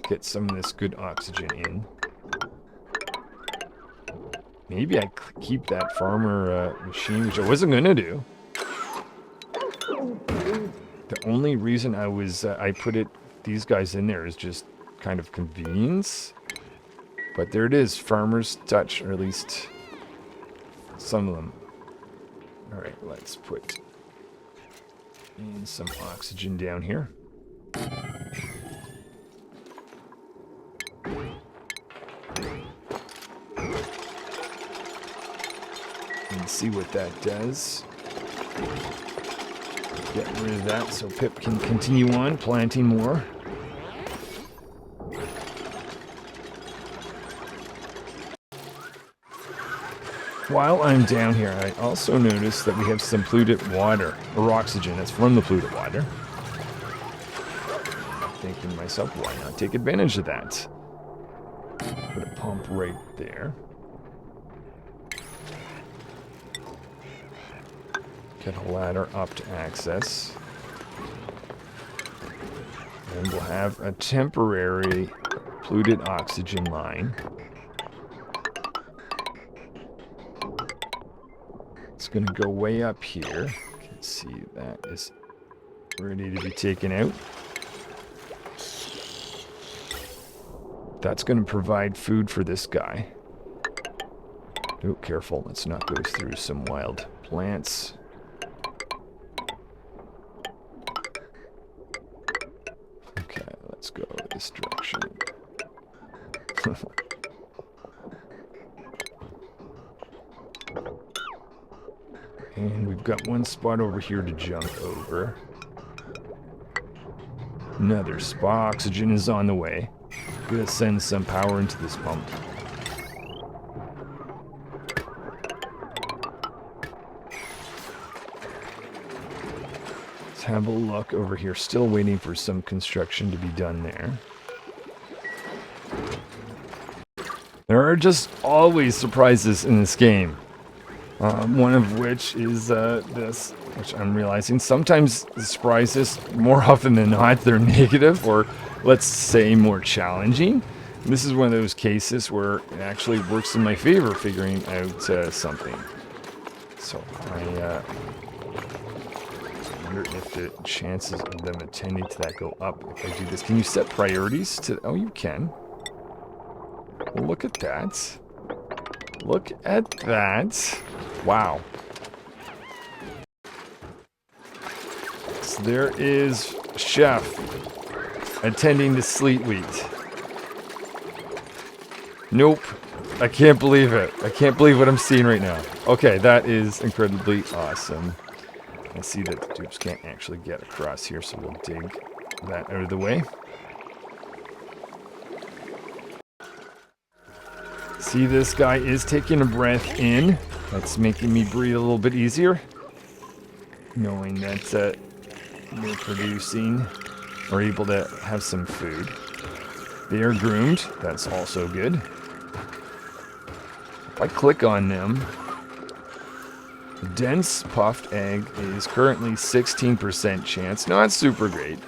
get some of this good oxygen in. Maybe I keep that farmer machine, which I wasn't gonna do. The only reason I put these guys in there is just kind of convenience. But there it is, farmer's touch, or at least some of them. All right, let's put in some oxygen down here. And see what that does. Get rid of that so Pip can continue on planting more. While I'm down here, I also noticed that we have some polluted water, or oxygen that's from the polluted water. I'm thinking to myself, why not take advantage of that? Put a pump right there. Get a ladder up to access. And we'll have a temporary polluted oxygen line. It's going to go way up here. You can see that is ready to be taken out. That's going to provide food for this guy. Oh, careful. Let's not go through some wild plants. Okay, let's go this direction. And we've got one spot over here to jump over. Another spot. Oxygen is on the way. Gonna send some power into this pump. Let's have a look over here. Still waiting for some construction to be done there. There are just always surprises in this game. One of which is this, which I'm realizing sometimes the surprises, more often than not, they're negative, or let's say more challenging. And this is one of those cases where it actually works in my favor, figuring out something. So I wonder if the chances of them attending to that go up if I do this. Can you set priorities to? Oh, you can. Well, look at that. Look at that. Wow. So there is Chef attending to Sleet Wheat. Nope. I can't believe it. I can't believe what I'm seeing right now. Okay, that is incredibly awesome. I see that the dupes can't actually get across here, so we'll dig that out of the way. See, this guy is taking a breath in. That's making me breathe a little bit easier. Knowing that they're producing, or able to have some food. They are groomed. That's also good. If I click on them, the dense puffed egg is currently 16% chance. Not super great.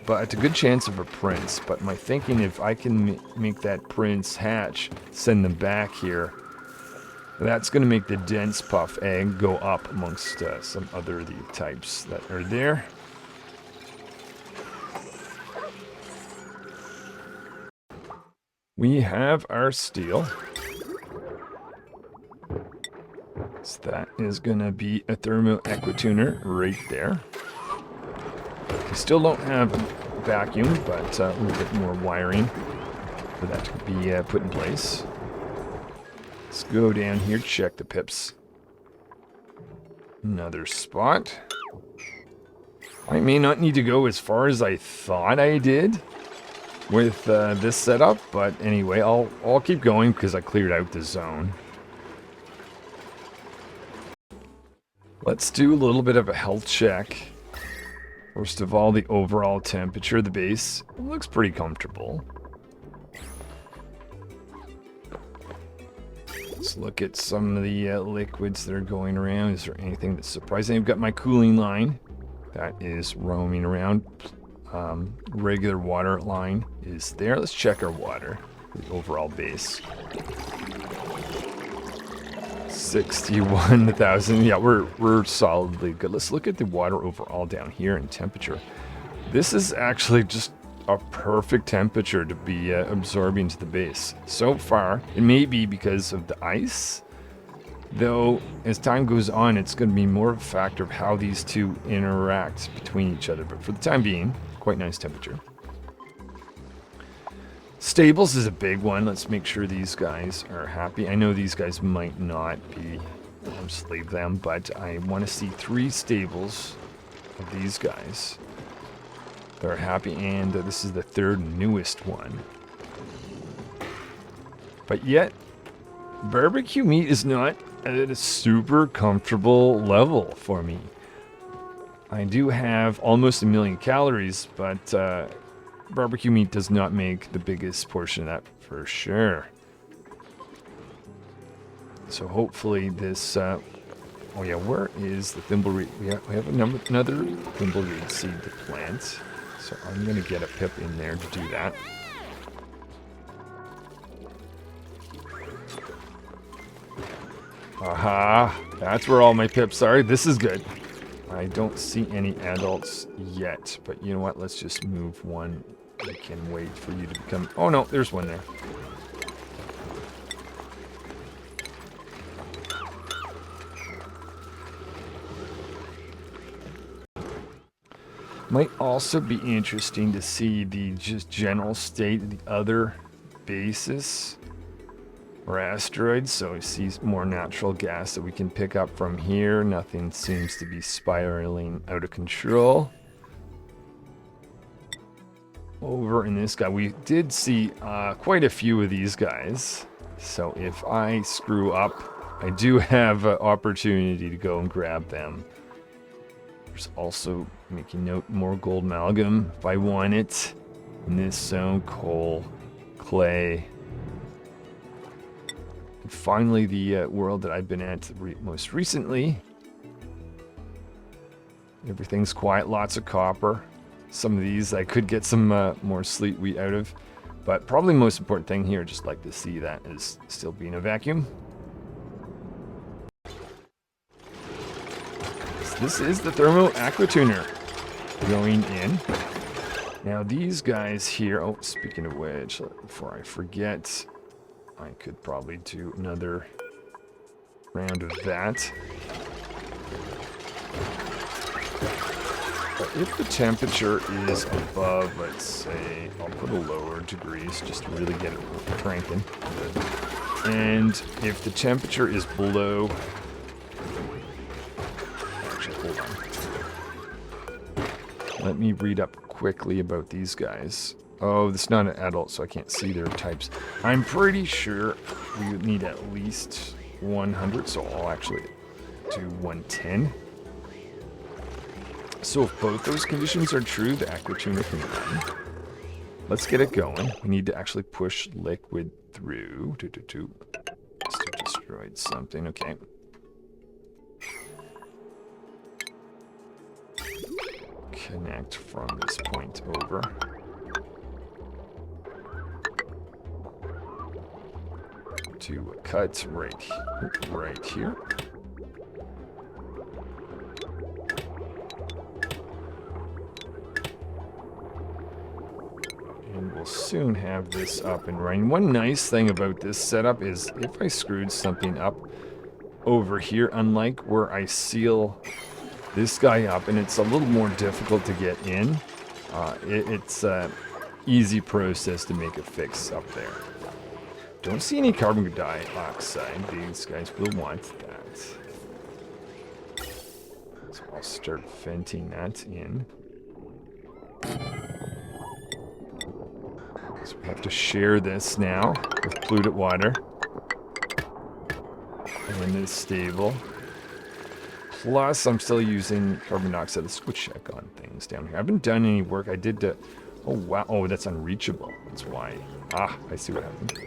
But a good chance of a prince. But my thinking, if I can make that prince hatch, send them back here, that's going to make the dense puff egg go up amongst some other of the types that are there. We have our steel. So that is going to be a thermo equituner right there. We still don't have a vacuum, but a little bit more wiring for that to be put in place. Let's go down here, check the pips. Another spot. I may not need to go as far as I thought I did. with this setup, but anyway, I'll keep going because I cleared out the zone. Let's do a little bit of a health check. First of all, the overall temperature of the base looks pretty comfortable. Let's look at some of the liquids that are going around. Is there anything that's surprising? I've got my cooling line that is roaming around. Regular water line is there. Let's check our water, the overall base. 61,000. Yeah, we're solidly good. Let's look at the water overall down here in temperature. This is actually just a perfect temperature to be absorbing to the base. So far, it may be because of the ice, though as time goes on, it's going to be more of a factor of how these two interact between each other. But for the time being, quite nice temperature. Stables is a big one. Let's make sure these guys are happy. I know these guys might not be. I'll just leave them, but I want to see 3 stables of these guys. They're happy, and this is the 3rd newest one. But yet, barbecue meat is not at a super comfortable level for me. I do have almost 1 million calories, but barbecue meat does not make the biggest portion of that for sure. So hopefully this... oh yeah, where is the thimbleweed? We have another thimbleweed seed to plant. So I'm going to get a pip in there to do that. Aha! That's where all my pips are. This is good. I don't see any adults yet, but you know what? Let's just move one. I can wait for you to become... Oh no, there's one there. Might also be interesting to see the just general state of the other bases or asteroids. So we see more natural gas that we can pick up from here. Nothing seems to be spiraling out of control. Over in this guy, we did see quite a few of these guys. So if I screw up, I do have an opportunity to go and grab them. There's also, making note, more gold amalgam if I want it. In this zone, coal, clay. And finally, the world that I've been at most recently. Everything's quiet, lots of copper. Some of these I could get some more sleet wheat out of. But probably the most important thing here, just like to see that, is still being a vacuum. This is the thermo aqua tuner going in. Now these guys here, oh, speaking of which, before I forget, I could probably do another round of that. But if the temperature is above, let's say, I'll put a lower degrees just to really get it cranking. And if the temperature is below... Hold on. Let me read up quickly about these guys. Oh, this is not an adult, so I can't see their types. I'm pretty sure we would need at least 100, so I'll actually do 110. So if both those conditions are true, the aqua tuner can run. Let's get it going. We need to actually push liquid through. Just destroyed something. Okay. Connect from this point over. To a cut right here. And we'll soon have this up and running. One nice thing about this setup is if I screwed something up over here, unlike where I seal this guy up, and it's a little more difficult to get in. It's an easy process to make a fix up there. Don't see any carbon dioxide. These guys will want that. So I'll start venting that in. So we have to share this now with polluted water. And this stable. Plus, I'm still using carbon dioxide. Let's go check on things down here. I haven't done any work. I did... oh, wow. Oh, that's unreachable. That's why. Ah, I see what happened.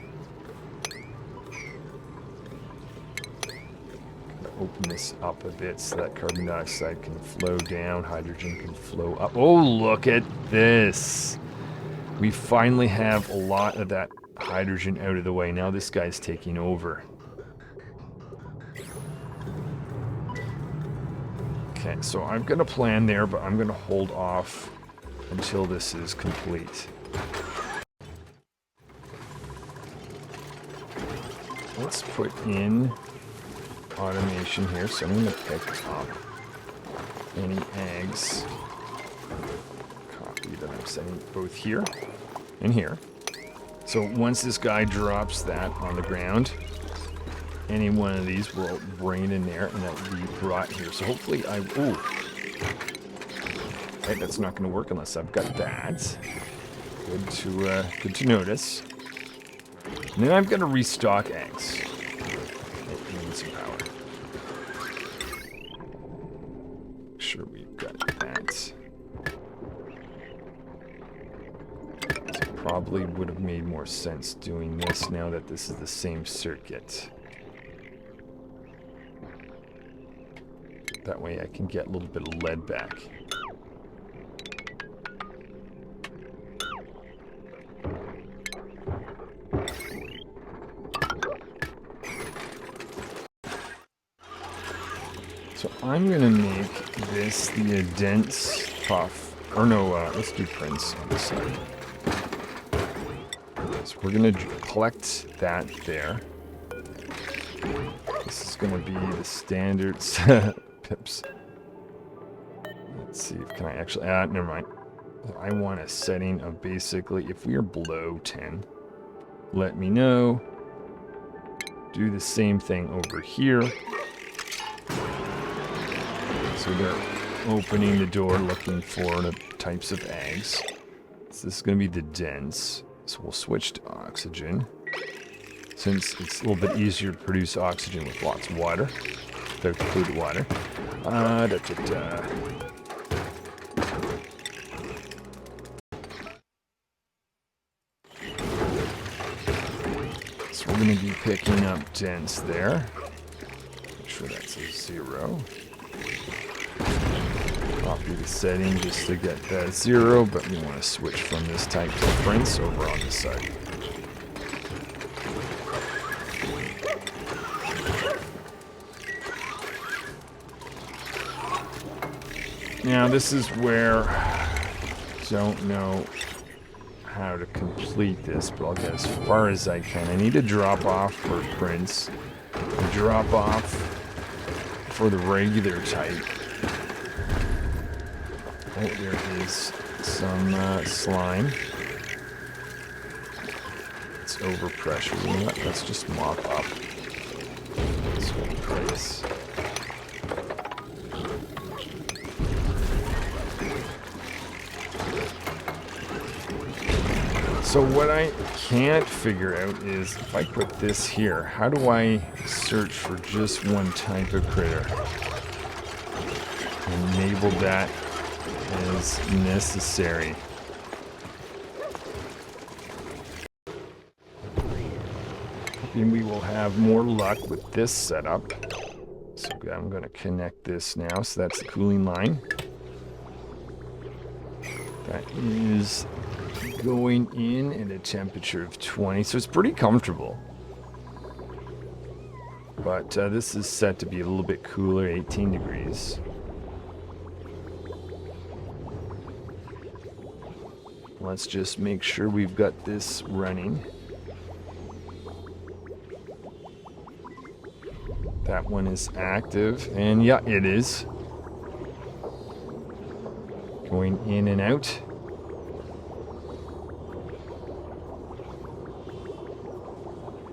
Open this up a bit so that carbon dioxide can flow down, hydrogen can flow up. Oh, look at this. We finally have a lot of that hydrogen out of the way. Now this guy's taking over. Okay, so I've got a plan there, but I'm going to hold off until this is complete. Let's put in automation here, so I'm going to pick up any eggs. Copy that I'm setting both here and here. So once this guy drops that on the ground, any one of these will bring it in there and that will be brought here. So hopefully ooh. Right, that's not going to work unless I've got that. Good to notice. And then I'm going to restock eggs. Need some power. Make sure we've got that. So probably would have made more sense doing this now that this is the same circuit. That way I can get a little bit of lead back. So I'm gonna make this the dense puff, or no, let's do prints on this side. So we're gonna collect that there. This is gonna be the standard pips. Let's see, can I actually, never mind. I want a setting of basically, if we are below 10, let me know. Do the same thing over here. So they're opening the door looking for the types of eggs. So this is going to be the dense. So we'll switch to oxygen. Since it's a little bit easier to produce oxygen with lots of water. Without polluted water. So we're going to be picking up dense there. Make sure that's a 0. Copy the setting just to get that 0, but we want to switch from this type to prints over on this side. Now this is where I don't know how to complete this, but I'll get as far as I can. I need to drop off for prints, drop off for the regular type. Oh, there is some slime. It's overpressure. You know what? Let's just mop up this whole place. So what I can't figure out is if I put this here, how do I search for just one type of critter? Enable that as necessary. And we will have more luck with this setup. So I'm going to connect this now. So that's the cooling line. That is going in at a temperature of 20. So it's pretty comfortable. But this is set to be a little bit cooler, 18 degrees. Let's just make sure we've got this running. That one is active, and yeah, it is. Going in and out.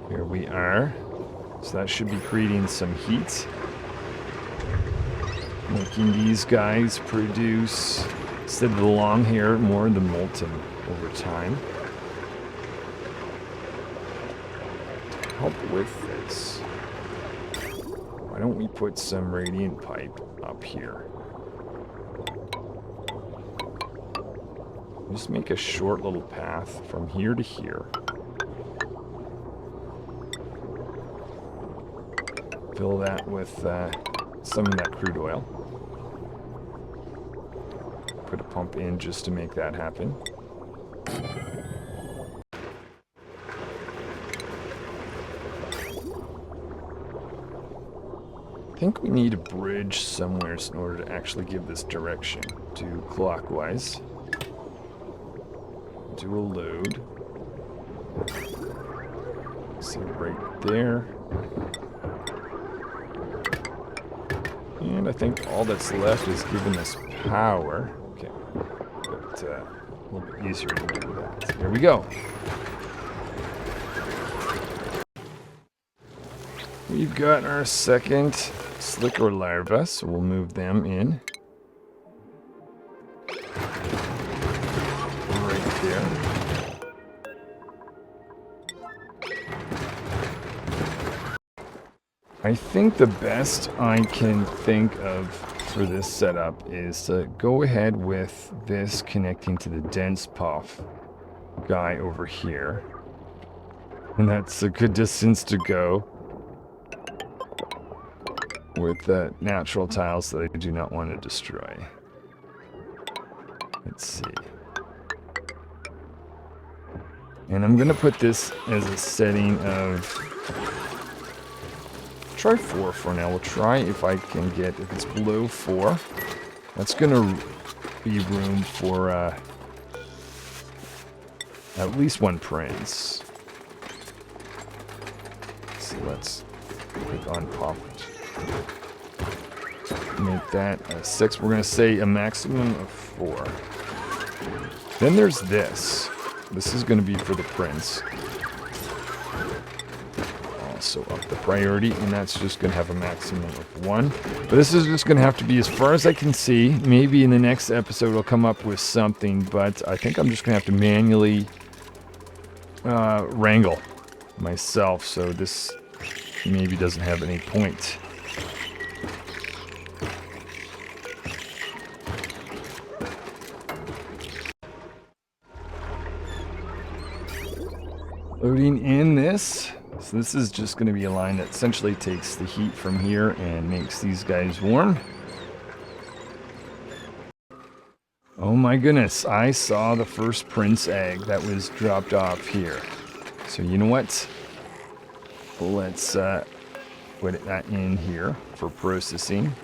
Here we are. So that should be creating some heat. Making these guys produce, instead of the long hair, more of the molten over time. help with this, why don't we put some radiant pipe up here? Just make a short little path from here to here. Fill that with some of that crude oil. Put a pump in just to make that happen. I think we need a bridge somewhere in order to actually give this direction to clockwise. Do a load. See right there. And I think all that's left is giving us power. Okay, but a little bit easier to do that. Here we go. We've got our second slicker larva, so we'll move them in. Right there. I think the best I can think of for this setup is to go ahead with this connecting to the dense puff guy over here. And that's a good distance to go with the natural tiles that I do not want to destroy. Let's see. And I'm going to put this as a setting of... Try 4 for now. We'll try if I can get... If it's below 4, that's going to be room for at least one prince. So let's click on pop. Make that a 6. We're going to say a maximum of 4. Then there's this. This is going to be for the prince. Also up the priority, and that's just going to have a maximum of 1. But this is just going to have to be as far as I can see. Maybe in the next episode I'll come up with something, but I think I'm just going to have to manually wrangle myself, so this maybe doesn't have any point. Loading in this. So this is just going to be a line that essentially takes the heat from here and makes these guys warm. Oh my goodness, I saw the first prince egg that was dropped off here. So you know what? Let's put that in here for processing.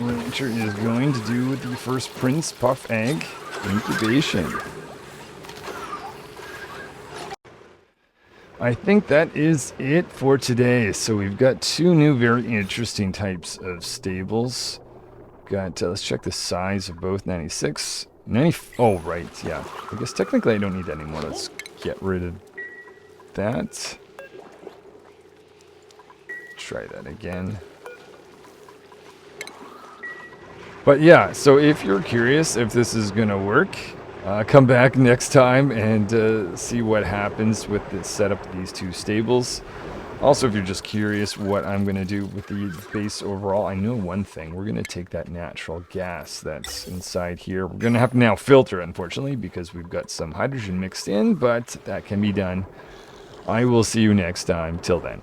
Winter is going to do the first Prince Puff Egg incubation. I think that is it for today. So we've got 2 new very interesting types of stables. Got, let's check the size of both. 96, 90, oh right, yeah. I guess technically I don't need that anymore. Let's get rid of that. Try that again. But yeah, so if you're curious if this is going to work, come back next time and see what happens with the setup of these 2 stables. Also, if you're just curious what I'm going to do with the base overall, I know one thing. We're going to take that natural gas that's inside here. We're going to have to now filter, unfortunately, because we've got some hydrogen mixed in, but that can be done. I will see you next time. Till then.